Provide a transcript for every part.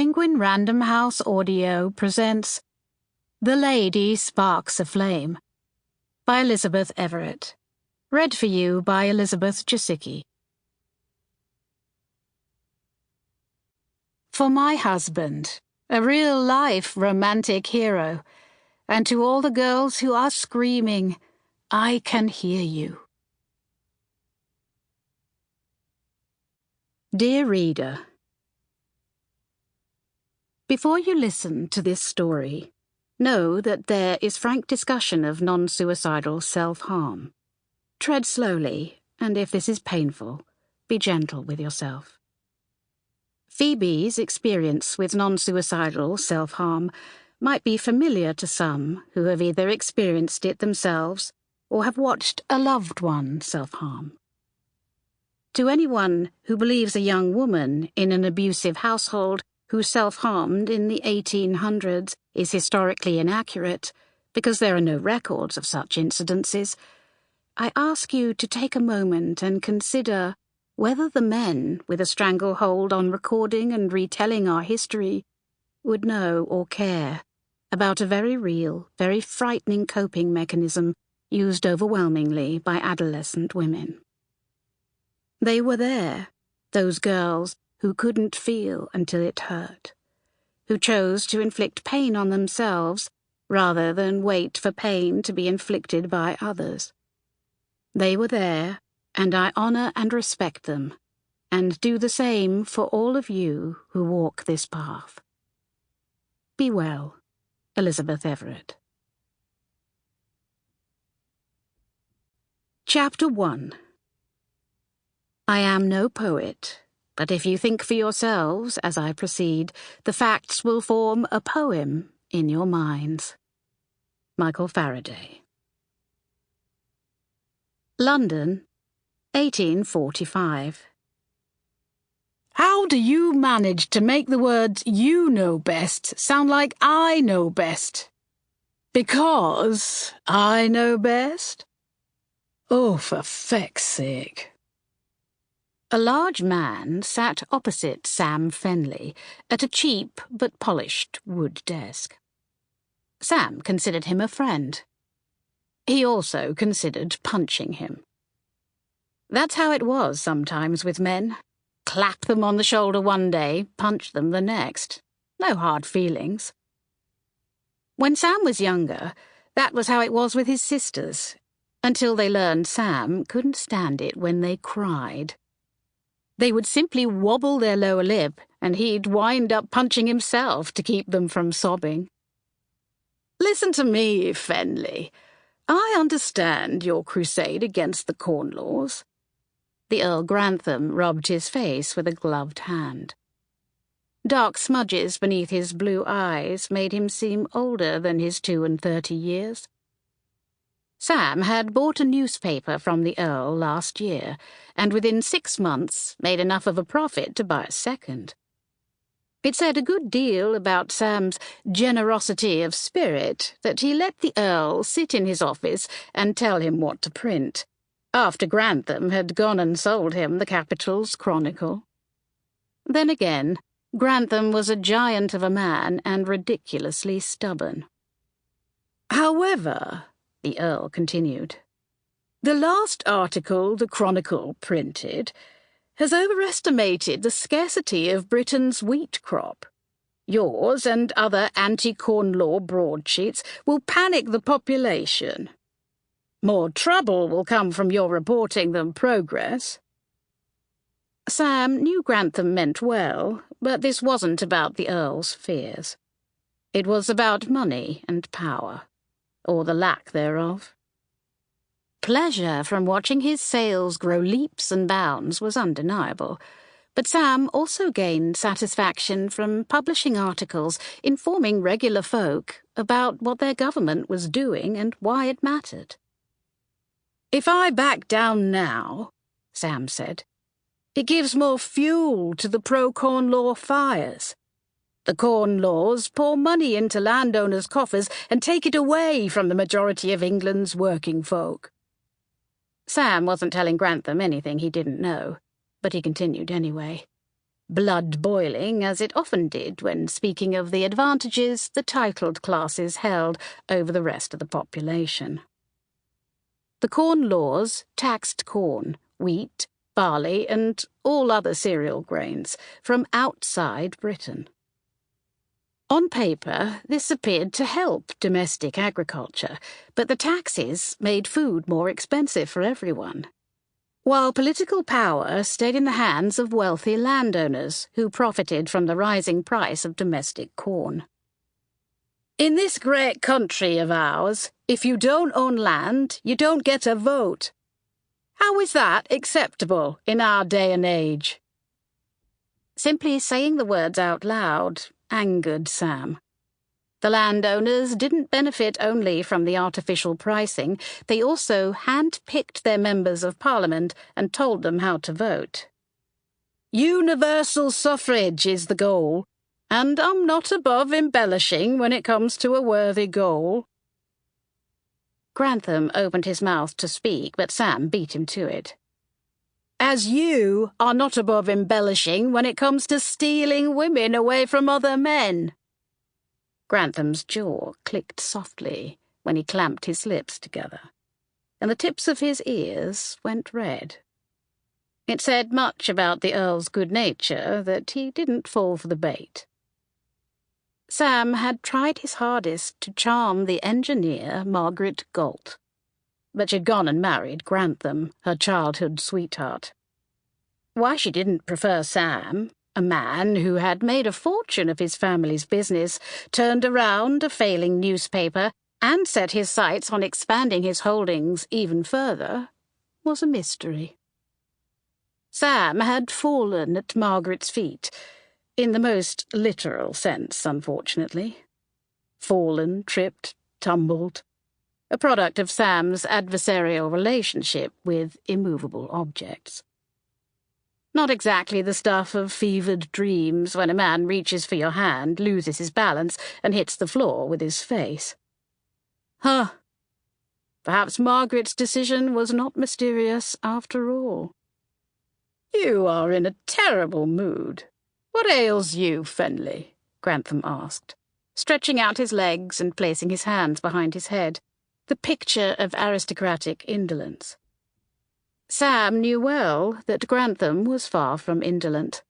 Penguin Random House Audio presents The Lady Sparks a Flame by Elizabeth Everett. Read for you by Elizabeth Jasicki. For my husband, a real-life romantic hero, and to all the girls who are screaming, I can hear you. Dear reader, before you listen to this story, know that there is frank discussion of non-suicidal self-harm. Tread slowly, and if this is painful, be gentle with yourself. Phoebe's experience with non-suicidal self-harm might be familiar to some who have either experienced it themselves or have watched a loved one self-harm. To anyone who believes a young woman in an abusive household who self-harmed in the 1800s is historically inaccurate because there are no records of such incidences, I ask you to take a moment and consider whether the men with a stranglehold on recording and retelling our history would know or care about a very real, very frightening coping mechanism used overwhelmingly by adolescent women. They were there, those girls who couldn't feel until it hurt, who chose to inflict pain on themselves rather than wait for pain to be inflicted by others. They were there, and I honor and respect them, and do the same for all of you who walk this path. Be well, Elizabeth Everett. Chapter 1. I am no poet, but if you think for yourselves as I proceed, the facts will form a poem in your minds. Michael Faraday. London, 1845. How do you manage to make the words "you know best" sound like "I know best"? Because I know best? Oh, for feck's sake. A large man sat opposite Sam Fenley at a cheap but polished wood desk. Sam considered him a friend. He also considered punching him. That's how it was sometimes with men. Clap them on the shoulder one day, punch them the next. No hard feelings. When Sam was younger, that was how it was with his sisters, until they learned Sam couldn't stand it when they cried. They would simply wobble their lower lip, and he'd wind up punching himself to keep them from sobbing. Listen to me, Fenley. I understand your crusade against the Corn Laws. The Earl Grantham rubbed his face with a gloved hand. Dark smudges beneath his blue eyes made him seem older than his 32 years. Sam had bought a newspaper from the Earl last year, and within 6 months made enough of a profit to buy a second. It said a good deal about Sam's generosity of spirit that he let the Earl sit in his office and tell him what to print, after Grantham had gone and sold him the capital's Chronicle. Then again, Grantham was a giant of a man and ridiculously stubborn. However, the Earl continued, the last article the Chronicle printed has overestimated the scarcity of Britain's wheat crop. Yours and other anti-Corn Law broadsheets will panic the population. More trouble will come from your reporting than progress. Sam knew Grantham meant well, but this wasn't about the Earl's fears. It was about money and power, or the lack thereof. Pleasure from watching his sales grow leaps and bounds was undeniable, but Sam also gained satisfaction from publishing articles informing regular folk about what their government was doing and why it mattered. If I back down now, Sam said, it gives more fuel to the pro-Corn Law fires. The Corn Laws pour money into landowners' coffers and take it away from the majority of England's working folk. Sam wasn't telling Grantham anything he didn't know, but he continued anyway. blood boiling as it often did when speaking of the advantages the titled classes held over the rest of the population. The Corn Laws taxed corn, wheat, barley, and all other cereal grains from outside Britain. On paper, this appeared to help domestic agriculture, but the taxes made food more expensive for everyone, while political power stayed in the hands of wealthy landowners who profited from the rising price of domestic corn. In this great country of ours, if you don't own land, you don't get a vote. How is that acceptable in our day and age? Simply saying the words out loud angered Sam. The landowners didn't benefit only from the artificial pricing, they also hand-picked their members of Parliament and told them how to vote. Universal suffrage is the goal, and I'm not above embellishing when it comes to a worthy goal. Grantham opened his mouth to speak, but Sam beat him to it. As you are not above embellishing when it comes to stealing women away from other men. Grantham's jaw clicked softly when he clamped his lips together, and the tips of his ears went red. It said much about the Earl's good nature that he didn't fall for the bait. Sam had tried his hardest to charm the engineer Margaret Galt, but she'd gone and married Grantham, her childhood sweetheart. Why she didn't prefer Sam, a man who had made a fortune of his family's business, turned around a failing newspaper, and set his sights on expanding his holdings even further, was a mystery. Sam had fallen at Margaret's feet, in the most literal sense, unfortunately. Fallen, tripped, tumbled, a product of Sam's adversarial relationship with immovable objects. Not exactly the stuff of fevered dreams when a man reaches for your hand, loses his balance, and hits the floor with his face. Huh. Perhaps Margaret's decision was not mysterious after all. You are in a terrible mood. What ails you, Fenley? Grantham asked, stretching out his legs and placing his hands behind his head, the picture of aristocratic indolence. Sam knew well that Grantham was far from indolent,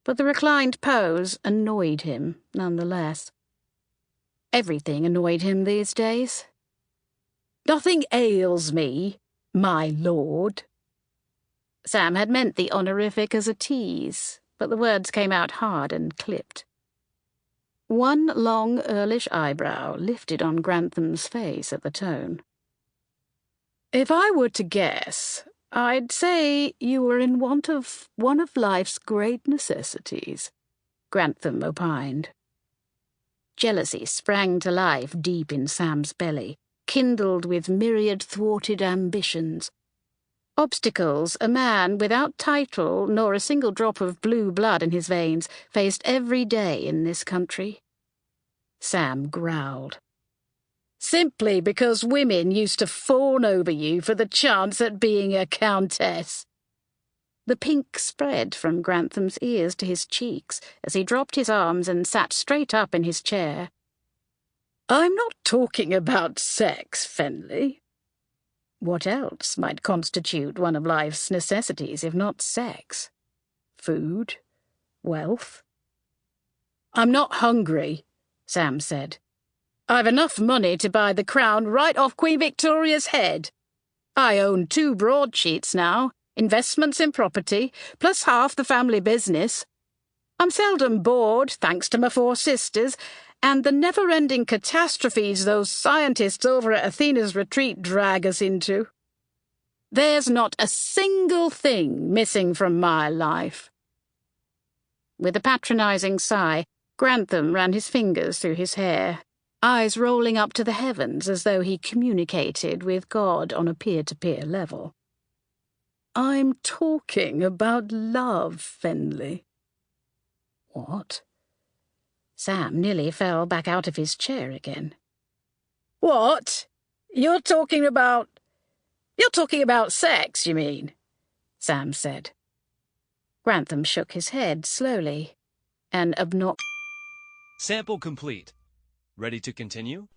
but the reclined pose annoyed him nonetheless. Everything annoyed him these days. Nothing ails me, my lord. Sam had meant the honorific as a tease, but the words came out hard and clipped. One long earlish eyebrow lifted on Grantham's face at the tone. If I were to guess, I'd say you were in want of one of life's great necessities, Grantham opined. Jealousy sprang to life deep in Sam's belly, kindled with myriad thwarted ambitions. Obstacles a man without title nor a single drop of blue blood in his veins faced every day in this country. Sam growled. Simply because women used to fawn over you for the chance at being a countess. The pink spread from Grantham's ears to his cheeks as he dropped his arms and sat straight up in his chair. I'm not talking about sex, Fenley. What else might constitute one of life's necessities if not sex? Food? Wealth? I'm not hungry, Sam said. I've enough money to buy the crown right off Queen Victoria's head. I own 2 broadsheets now, investments in property, plus half the family business. I'm seldom bored, thanks to my 4 sisters, and the never-ending catastrophes those scientists over at Athena's retreat drag us into. There's not a single thing missing from my life. With a patronizing sigh, Grantham ran his fingers through his hair, eyes rolling up to the heavens as though he communicated with God on a peer-to-peer level. I'm talking about love, Fenley. What? Sam nearly fell back out of his chair again. What? You're talking about sex, you mean? Sam said. Grantham shook his head slowly. An obnoxious... Sample complete. Ready to continue?